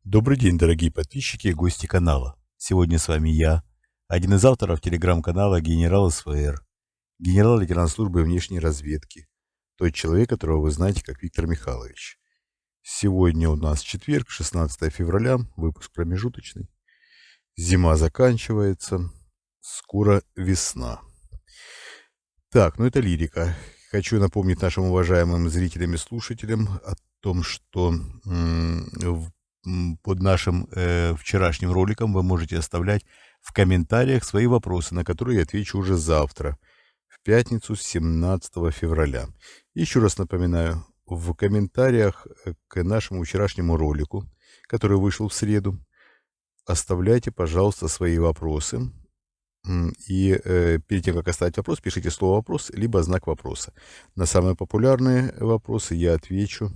Добрый день, дорогие подписчики и гости канала. Сегодня с вами я, один из авторов телеграм-канала «Генерал СВР», генерал-лейтенант службы внешней разведки, тот человек, которого вы знаете как Виктор Михайлович. Сегодня у нас четверг, 16 февраля, выпуск промежуточный. Зима заканчивается, скоро весна. Так, это лирика. Хочу напомнить нашим уважаемым зрителям и слушателям о том, что под нашим вчерашним роликом вы можете оставлять в комментариях свои вопросы, на которые я отвечу уже завтра, в пятницу, 17 февраля. Еще раз напоминаю, в комментариях к нашему вчерашнему ролику, который вышел в среду, оставляйте, пожалуйста, свои вопросы. И перед тем, как оставить вопрос, пишите слово «вопрос» либо знак вопроса. На самые популярные вопросы я отвечу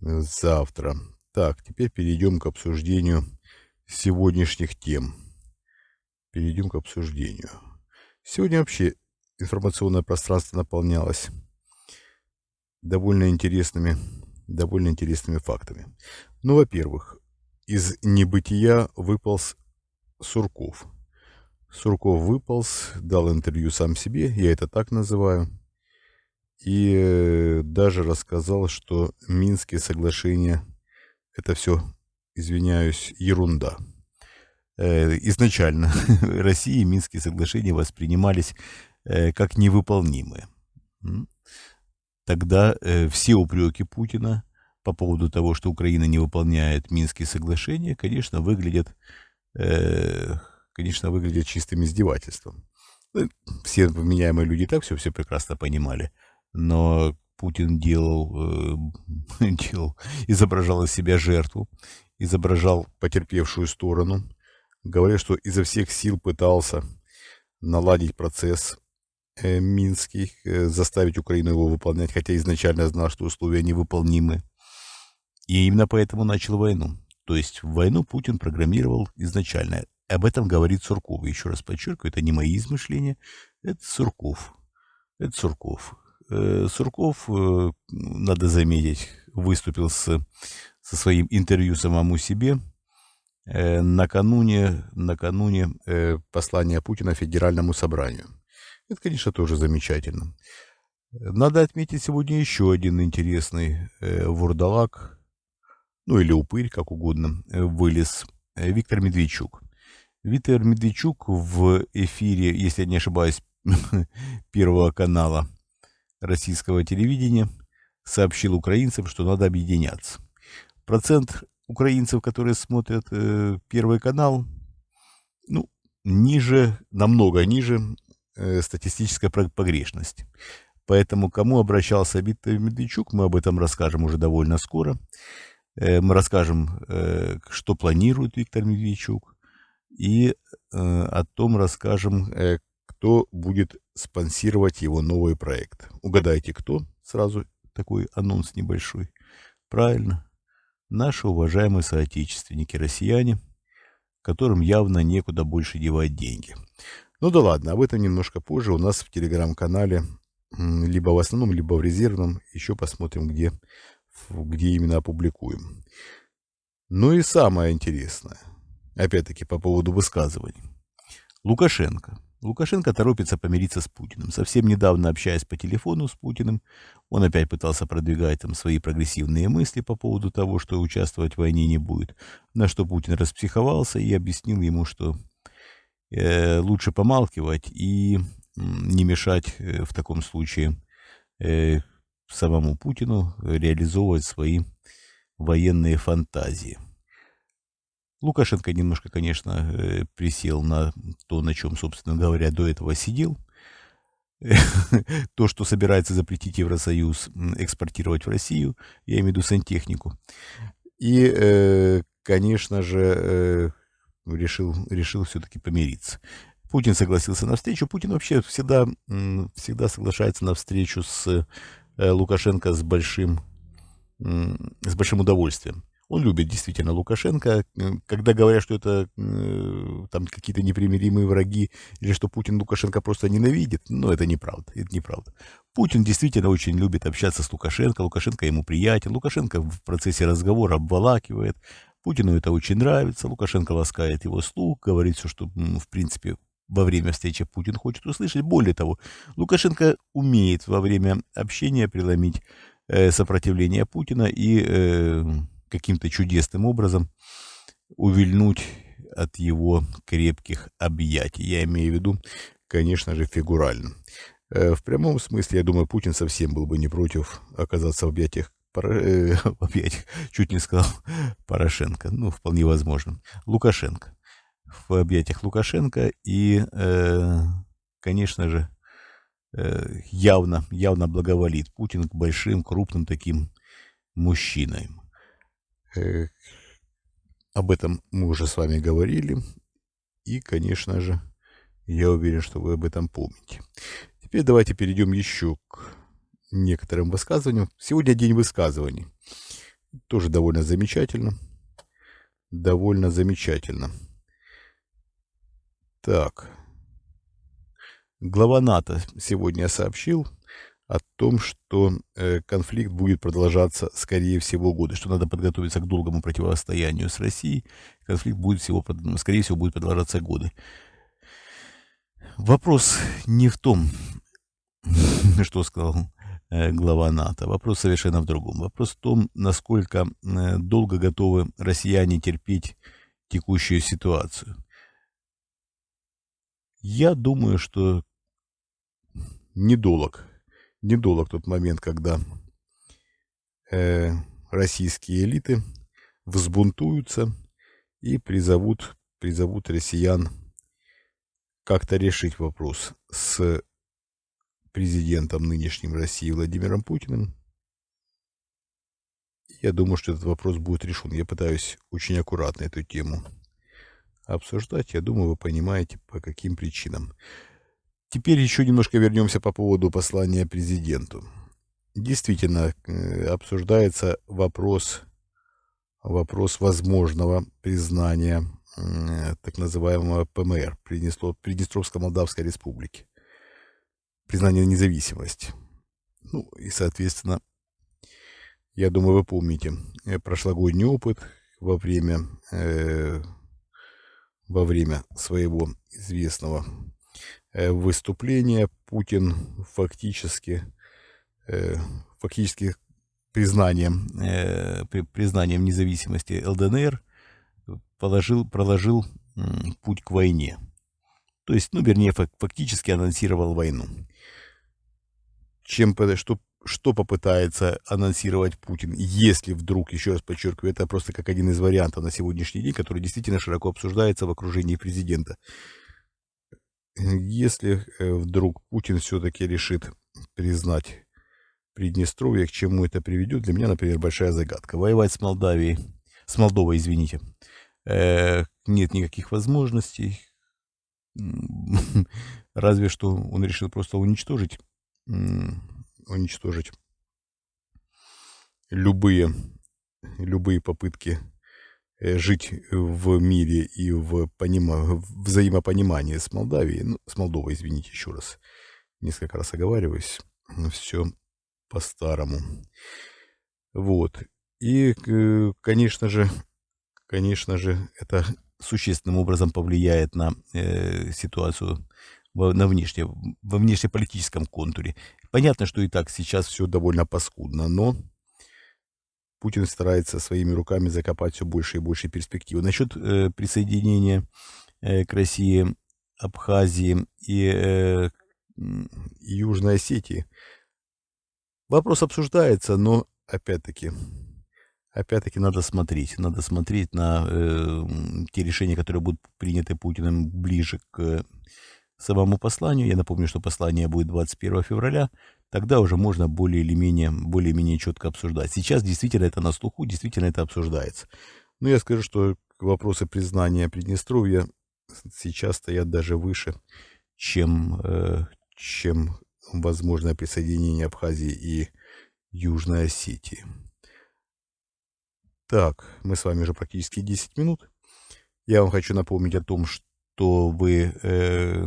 завтра. Так, теперь перейдем к обсуждению сегодняшних тем. Перейдем к обсуждению. Сегодня вообще информационное пространство наполнялось довольно интересными фактами. Во-первых, из небытия выполз Сурков. Сурков выполз, дал интервью сам себе, я это так называю, и даже рассказал, что Минские соглашения — это все, извиняюсь, ерунда. Изначально России Минские соглашения воспринимались как невыполнимые. Тогда все упреки Путина по поводу того, что Украина не выполняет Минские соглашения, конечно, выглядят чистым издевательством. Все вменяемые люди и так все прекрасно понимали, но Путин изображал из себя жертву, изображал потерпевшую сторону, говоря, что изо всех сил пытался наладить процесс Минский, заставить Украину его выполнять, хотя изначально знал, что условия невыполнимы. И именно поэтому начал войну. То есть войну Путин программировал изначально. Об этом говорит Сурков. Еще раз подчеркиваю, это не мои измышления, это Сурков. Сурков, надо заметить, выступил со своим интервью самому себе накануне послания Путина Федеральному собранию. Это, конечно, тоже замечательно. Надо отметить сегодня еще один интересный вурдалак, или упырь, как угодно, вылез. Виктор Медведчук. Виктор Медведчук в эфире, если я не ошибаюсь, Первого канала российского телевидения сообщил украинцам, что надо объединяться. Процент украинцев, которые смотрят Первый канал, намного ниже статистической погрешности. Поэтому кому обращался Виктор Медведчук, мы об этом расскажем уже довольно скоро. Мы расскажем, что планирует Виктор Медведчук, и о том расскажем, кто будет спонсировать его новый проект. Угадайте, кто? Сразу такой анонс небольшой. Правильно. Наши уважаемые соотечественники, россияне, которым явно некуда больше девать деньги. Да ладно, об этом немножко позже. У нас в телеграм-канале, либо в основном, либо в резервном, еще посмотрим, где именно опубликуем. И самое интересное, опять-таки по поводу высказываний. Лукашенко торопится помириться с Путиным. Совсем недавно, общаясь по телефону с Путиным, он опять пытался продвигать свои прогрессивные мысли по поводу того, что участвовать в войне не будет. На что Путин распсиховался и объяснил ему, что лучше помалкивать и не мешать в таком случае самому Путину реализовывать свои военные фантазии. Лукашенко немножко, конечно, присел на то, на чем, собственно говоря, до этого сидел. То, что собирается запретить Евросоюз экспортировать в Россию, я имею в виду сантехнику. И, конечно же, решил все-таки помириться. Путин согласился на встречу. Путин вообще всегда соглашается на встречу с Лукашенко с большим удовольствием. Он любит действительно Лукашенко. Когда говорят, что это там какие-то непримиримые враги, или что Путин Лукашенко просто ненавидит, это неправда. Путин действительно очень любит общаться с Лукашенко. Лукашенко ему приятен. Лукашенко в процессе разговора обволакивает, Путину это очень нравится. Лукашенко ласкает его слух, говорит все, что, в принципе, во время встречи Путин хочет услышать. Более того, Лукашенко умеет во время общения преломить сопротивление Путина и каким-то чудесным образом увильнуть от его крепких объятий. Я имею в виду, конечно же, фигурально. В прямом смысле, я думаю, Путин совсем был бы не против оказаться в объятиях, чуть не сказал Порошенко, ну, вполне возможно, Лукашенко. В объятиях Лукашенко и, конечно же, явно благоволит Путин к большим, крупным таким мужчинам. Об этом мы уже с вами говорили. И, конечно же, я уверен, что вы об этом помните. Теперь давайте перейдем еще к некоторым высказываниям. Сегодня день высказываний. Тоже довольно замечательно. Довольно замечательно. Так. Глава НАТО сегодня сообщил о том, что конфликт будет продолжаться, скорее всего, годы, что надо подготовиться к долгому противостоянию с Россией. Конфликт будет скорее всего, будет продолжаться годы. Вопрос не в том, что сказал глава НАТО. Вопрос совершенно в другом. Вопрос в том, насколько долго готовы россияне терпеть текущую ситуацию. Я думаю, что недолг тот момент, когда российские элиты взбунтуются и призовут россиян как-то решить вопрос с президентом нынешним России Владимиром Путиным. Я думаю, что этот вопрос будет решен. Я пытаюсь очень аккуратно эту тему обсуждать. Я думаю, вы понимаете, по каким причинам. Теперь еще немножко вернемся по поводу послания президенту. Действительно, обсуждается вопрос возможного признания так называемого ПМР, Приднестровско-Молдавской республики. Признание независимости. Ну и, соответственно, я думаю, вы помните прошлогодний опыт во время своего известного выступления. Путин фактически признанием независимости ЛДНР проложил путь к войне. То есть, вернее, фактически анонсировал войну. Что попытается анонсировать Путин, если вдруг, еще раз подчеркиваю, это просто как один из вариантов на сегодняшний день, который действительно широко обсуждается в окружении президента. Если вдруг Путин все-таки решит признать Приднестровье, к чему это приведет, для меня, например, большая загадка. Воевать с Молдовой, нет никаких возможностей. Разве что он решил просто уничтожить любые попытки жить в мире и в взаимопонимании с Молдовой, извините, еще раз, несколько раз оговариваюсь, все по-старому. Вот. И, конечно же, это существенным образом повлияет на ситуацию во внешнеполитическом контуре. Понятно, что и так сейчас все довольно паскудно, но Путин старается своими руками закопать все больше и больше перспективы. Насчет присоединения к России Абхазии и Южной Осетии вопрос обсуждается, но опять-таки надо смотреть на те решения, которые будут приняты Путиным ближе к самому посланию. Я напомню, что послание будет 21 февраля. Тогда уже можно более или менее четко обсуждать. Сейчас действительно это на слуху, действительно это обсуждается. Но я скажу, что вопросы признания Приднестровья сейчас стоят даже выше, чем возможное присоединение Абхазии и Южной Осетии. Так, мы с вами уже практически 10 минут. Я вам хочу напомнить о том, что вы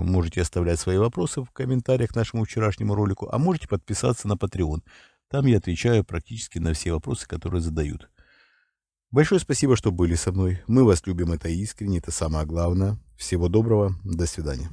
можете оставлять свои вопросы в комментариях к нашему вчерашнему ролику, а можете подписаться на Patreon. Там я отвечаю практически на все вопросы, которые задают. Большое спасибо, что были со мной. Мы вас любим, это искренне, это самое главное. Всего доброго, до свидания.